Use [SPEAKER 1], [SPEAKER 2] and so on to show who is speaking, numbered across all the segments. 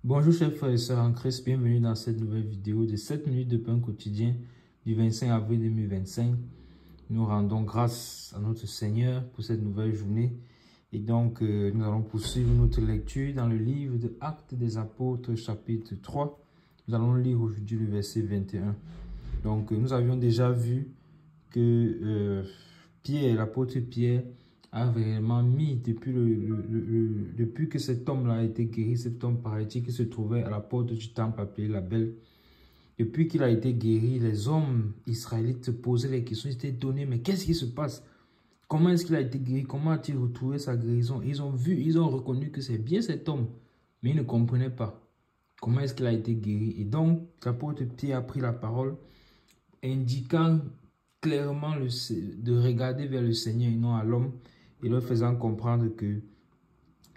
[SPEAKER 1] Bonjour chers frères et sœurs en Christ, bienvenue dans cette nouvelle vidéo de 7 minutes de pain quotidien du 25 avril 2025. Nous rendons grâce à notre Seigneur pour cette nouvelle journée. Et donc, nous allons poursuivre notre lecture dans le livre de Actes des Apôtres, chapitre 3. Nous allons lire aujourd'hui le verset 21. Donc, nous avions déjà vu que Pierre, l'apôtre Pierre, a vraiment mis, depuis que cet homme-là a été guéri, cet homme paralytique qui se trouvait à la porte du temple appelé la Belle, depuis qu'il a été guéri, les hommes israélites se posaient les questions, ils étaient étonnés, mais qu'est-ce qui se passe? Comment est-ce qu'il a été guéri? Comment a-t-il retrouvé sa guérison? Ils ont vu, ils ont reconnu que c'est bien cet homme, mais ils ne comprenaient pas comment est-ce qu'il a été guéri. Et donc, l'apôtre Pierre a pris la parole, indiquant clairement de regarder vers le Seigneur et non à l'homme, et leur faisant comprendre que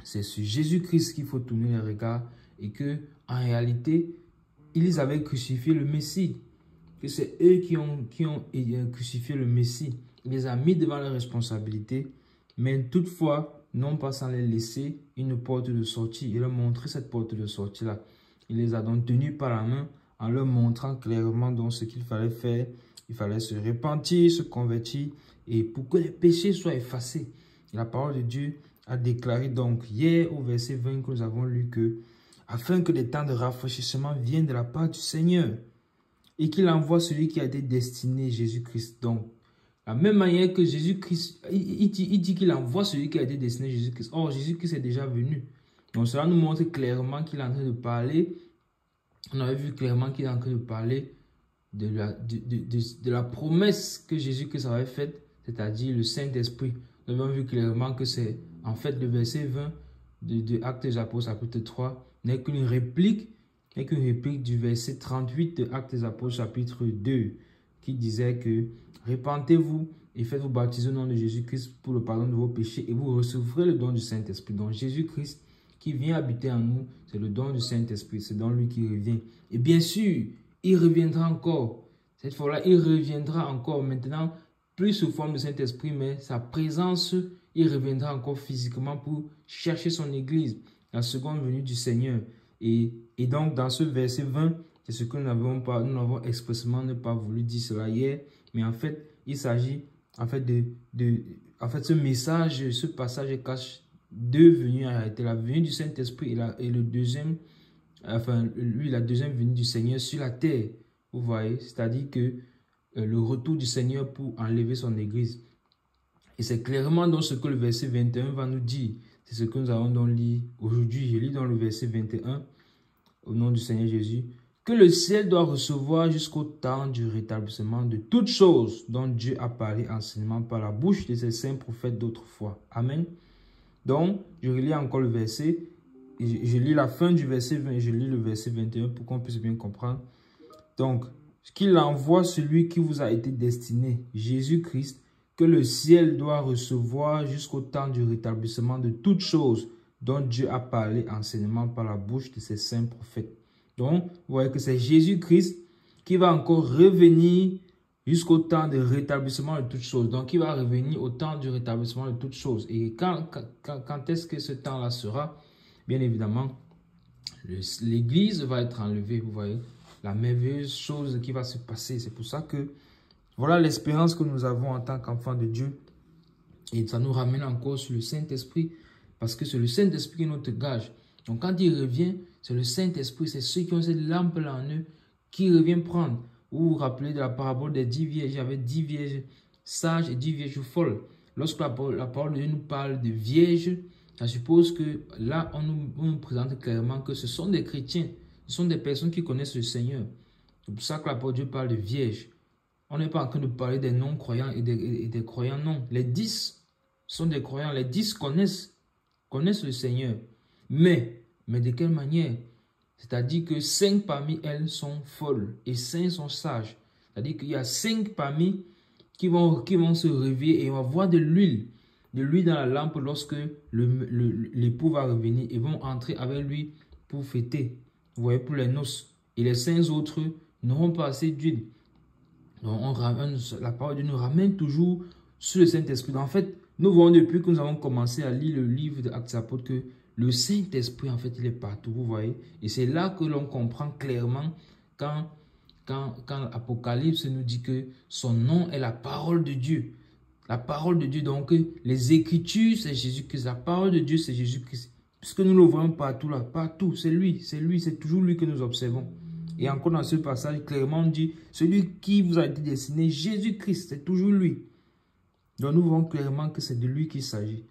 [SPEAKER 1] c'est sur Jésus-Christ qu'il faut tourner les regards et que en réalité, ils avaient crucifié le Messie, que c'est eux qui ont crucifié le Messie. Il les a mis devant leurs responsabilités, mais toutefois, non pas sans les laisser une porte de sortie. Il leur a montré cette porte de sortie-là. Il les a donc tenus par la main en leur montrant clairement donc ce qu'il fallait faire. Il fallait se repentir, se convertir et pour que les péchés soient effacés. Et la parole de Dieu a déclaré donc hier au verset 20 que nous avons lu que afin que les temps de rafraîchissement viennent de la part du Seigneur et qu'il envoie celui qui a été destiné, Jésus-Christ. Donc, la même manière que Jésus-Christ, il dit qu'il envoie celui qui a été destiné, Jésus-Christ. Or, Jésus-Christ est déjà venu. Donc, cela nous montre clairement qu'il est en train de parler. On avait vu clairement qu'il est en train de parler de la promesse que Jésus-Christ avait faite, c'est-à-dire le Saint-Esprit. Nous avons vu clairement que c'est en fait le verset 20 de Actes des Apôtres, chapitre 3, n'est qu'une réplique du verset 38 de Actes des Apôtres, chapitre 2, qui disait que repentez-vous et faites-vous baptiser au nom de Jésus-Christ pour le pardon de vos péchés et vous recevrez le don du Saint-Esprit. Donc Jésus-Christ qui vient habiter en nous, c'est le don du Saint-Esprit, c'est dans lui qui revient. Et bien sûr, il reviendra encore. Cette fois-là, il reviendra encore maintenant, plus sous forme de Saint-Esprit, mais sa présence, il reviendra encore physiquement pour chercher son église, la seconde venue du Seigneur. Et donc, dans ce verset 20, c'est ce que nous n'avons expressément ne pas voulu dire cela hier, mais en fait, il s'agit en fait ce message, ce passage cache deux venues en réalité, la venue du Saint-Esprit et le deuxième, enfin, la deuxième venue du Seigneur sur la terre. Vous voyez, c'est-à-dire que le retour du Seigneur pour enlever son église. Et c'est clairement dans ce que le verset 21 va nous dire. C'est ce que nous allons donc lire aujourd'hui. Je lis dans le verset 21, au nom du Seigneur Jésus, que le ciel doit recevoir jusqu'au temps du rétablissement de toutes choses dont Dieu a parlé enseignement par la bouche de ses saints prophètes d'autrefois. Amen. Donc, je relis encore le verset. Je lis la fin du verset 20 et je lis le verset 21 pour qu'on puisse bien comprendre. Donc, qu'il envoie celui qui vous a été destiné, Jésus-Christ, que le ciel doit recevoir jusqu'au temps du rétablissement de toutes choses dont Dieu a parlé enseignement par la bouche de ses saints prophètes. Donc, vous voyez que c'est Jésus-Christ qui va encore revenir jusqu'au temps de rétablissement de toutes choses. Donc, il va revenir au temps du rétablissement de toutes choses. Et quand est-ce que ce temps-là sera? Bien évidemment, l'Église va être enlevée, vous voyez. La merveilleuse chose qui va se passer. C'est pour ça que voilà l'espérance que nous avons en tant qu'enfants de Dieu. Et ça nous ramène encore sur le Saint-Esprit. Parce que c'est le Saint-Esprit qui est notre gage. Donc quand il revient, c'est le Saint-Esprit. C'est ceux qui ont cette lampe-là en eux qui revient prendre. Vous vous rappelez de la parabole des 10 vierges. Il y avait 10 vierges sages et 10 vierges folles. Lorsque la parole de Dieu nous parle de vierges, ça suppose que là, on nous présente clairement que ce sont des chrétiens. Ce sont des personnes qui connaissent le Seigneur. C'est pour ça que l'apôtre Dieu parle de vierges. On n'est pas en train de parler des non-croyants et des croyants, non. Les 10 sont des croyants. Les 10 connaissent le Seigneur. Mais de quelle manière? C'est-à-dire que 5 parmi elles sont folles et 5 sont sages. C'est-à-dire qu'il y a 5 parmi qui vont se réveiller et on va voir de l'huile dans la lampe lorsque l'époux va revenir et vont entrer avec lui pour fêter. Vous voyez, pour les noces. Et les 5 autres n'auront pas assez d'huile. Donc, la parole de Dieu nous ramène toujours sur le Saint-Esprit. En fait, nous voyons depuis que nous avons commencé à lire le livre des Actes des Apôtres que le Saint-Esprit, en fait, il est partout, vous voyez. Et c'est là que l'on comprend clairement quand l'Apocalypse nous dit que son nom est la parole de Dieu. La parole de Dieu, donc les Écritures, c'est Jésus-Christ. La parole de Dieu, c'est Jésus-Christ. Puisque nous le voyons partout là, partout, c'est lui, c'est toujours lui que nous observons. Et encore dans ce passage, clairement on dit, celui qui vous a été destiné, Jésus-Christ, c'est toujours lui. Donc nous voyons clairement que c'est de lui qu'il s'agit.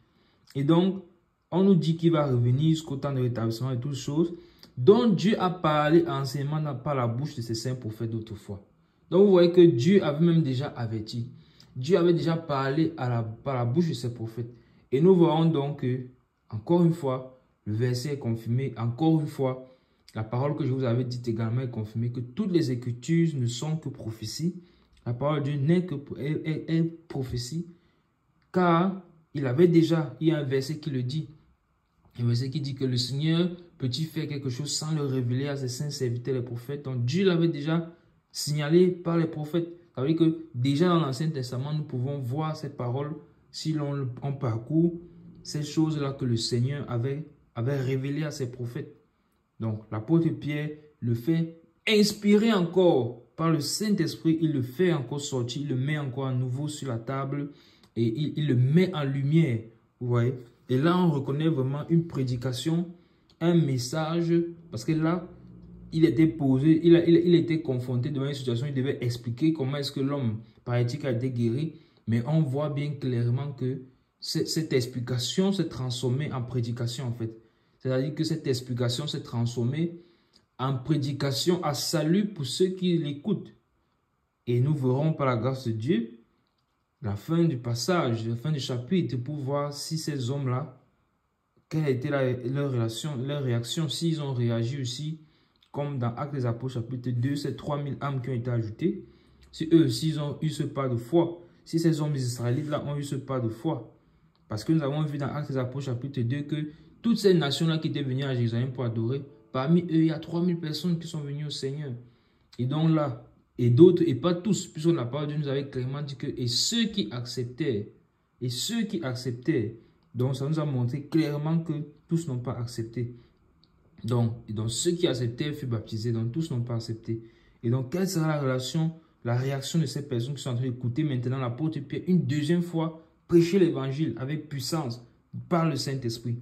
[SPEAKER 1] Et donc, on nous dit qu'il va revenir jusqu'au temps de rétablissement et toutes choses, dont Dieu a parlé anciennement par la bouche de ses saints prophètes d'autrefois. Donc vous voyez que Dieu avait même déjà averti. Dieu avait déjà parlé par la bouche de ses prophètes. Et nous voyons donc que, encore une fois, le verset est confirmé. Encore une fois, la parole que je vous avais dite également est confirmée, que toutes les Écritures ne sont que prophéties. La parole de Dieu n'est que est prophétie. Car il y a un verset qui le dit. Un verset qui dit que le Seigneur peut-il faire quelque chose sans le révéler à ses saints serviteurs les prophètes. Donc Dieu l'avait déjà signalé par les prophètes. Ça veut dire que déjà dans l'Ancien Testament, nous pouvons voir cette parole si on parcourt ces choses-là que le Seigneur avait révélées à ses prophètes. Donc l'apôtre Pierre le fait inspiré encore par le Saint-Esprit, il le fait encore sortir, il le met encore à nouveau sur la table et il le met en lumière. Vous voyez? Et là, on reconnaît vraiment une prédication, un message, parce que là, il était posé, il était confronté devant une situation, il devait expliquer comment est-ce que l'homme paralytique a été guéri, mais on voit bien clairement que cette explication s'est transformée en prédication en fait. C'est-à-dire que cette explication s'est transformée en prédication à salut pour ceux qui l'écoutent. Et nous verrons par la grâce de Dieu la fin du passage, la fin du chapitre pour voir si ces hommes-là, quelle a été leur réaction, s'ils ont réagi aussi, comme dans Actes des Apôtres chapitre 2, ces 3000 âmes qui ont été ajoutées, si eux aussi ils ont eu ce pas de foi, si ces hommes israélites-là ont eu ce pas de foi. Parce que nous avons vu dans Actes des Apôtres chapitre 2 que toutes ces nations-là qui étaient venues à Jérusalem pour adorer, parmi eux, il y a 3000 personnes qui sont venues au Seigneur. Et donc là, et d'autres, et pas tous, puisque la parole de Dieu nous avait clairement dit que, et ceux qui acceptaient, donc ça nous a montré clairement que tous n'ont pas accepté. Donc ceux qui acceptaient furent baptisés, donc tous n'ont pas accepté. Et donc, quelle sera la réaction de ces personnes qui sont en train d'écouter maintenant l'apôtre Pierre une deuxième fois prêcher l'évangile avec puissance par le Saint-Esprit?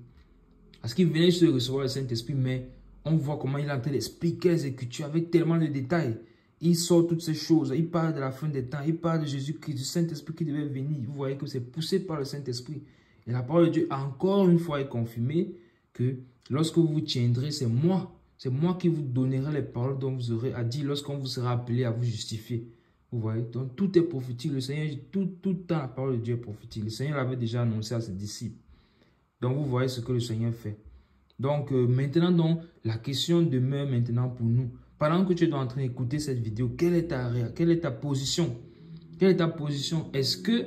[SPEAKER 1] Parce qu'il venait juste de recevoir le Saint-Esprit, mais on voit comment il est en train d'expliquer les Écritures avec tellement de détails. Il sort toutes ces choses, il parle de la fin des temps, il parle de Jésus-Christ, du Saint-Esprit qui devait venir. Vous voyez que c'est poussé par le Saint-Esprit. Et la parole de Dieu, encore une fois, est confirmée que lorsque vous vous tiendrez, c'est moi qui vous donnerai les paroles dont vous aurez à dire lorsqu'on vous sera appelé à vous justifier. Vous voyez, donc tout est prophétique. Le Seigneur, tout le temps, la parole de Dieu est prophétique. Le Seigneur l'avait déjà annoncé à ses disciples. Donc vous voyez ce que le Seigneur fait. Donc maintenant, donc, la question demeure maintenant pour nous. Pendant que tu es en train d'écouter cette vidéo, quelle est ta position? Quelle est ta position? Est-ce que,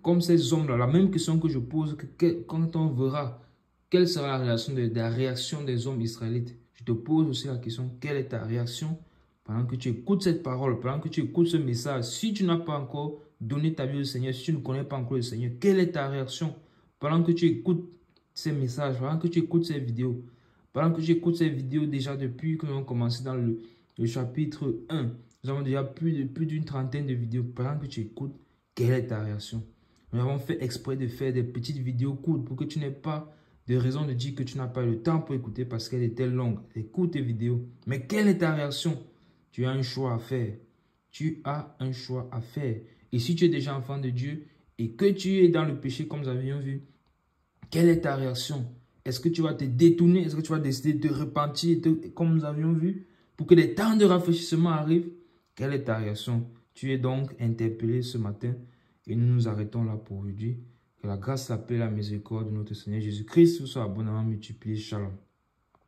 [SPEAKER 1] comme ces hommes-là, la même question que je pose, quand on verra, quelle sera la réaction des hommes israélites? Je te pose aussi la question, quelle est ta réaction pendant que tu écoutes cette parole, pendant que tu écoutes ce message? Si tu n'as pas encore donné ta vie au Seigneur, si tu ne connais pas encore le Seigneur, quelle est ta réaction pendant que tu écoutes ces messages, pendant que tu écoutes ces vidéos? Pendant que j'écoute ces vidéos déjà depuis que nous avons commencé dans le chapitre 1, nous avons déjà plus d'une trentaine de vidéos. Pendant que tu écoutes, quelle est ta réaction? Nous avons fait exprès de faire des petites vidéos courtes pour que tu n'aies pas de raison de dire que tu n'as pas le temps pour écouter parce qu'elle était longue. Écoute tes vidéos. Mais quelle est ta réaction? Tu as un choix à faire. Tu as un choix à faire. Et si tu es déjà enfant de Dieu et que tu es dans le péché comme nous avions vu, quelle est ta réaction? Est-ce que tu vas te détourner? Est-ce que tu vas décider de te repentir comme nous avions vu pour que les temps de rafraîchissement arrivent? Quelle est ta réaction? Tu es donc interpellé ce matin et nous nous arrêtons là pour aujourd'hui. Que la grâce, la paix, la miséricorde de notre Seigneur Jésus-Christ vous soit abondamment multipliée. Shalom.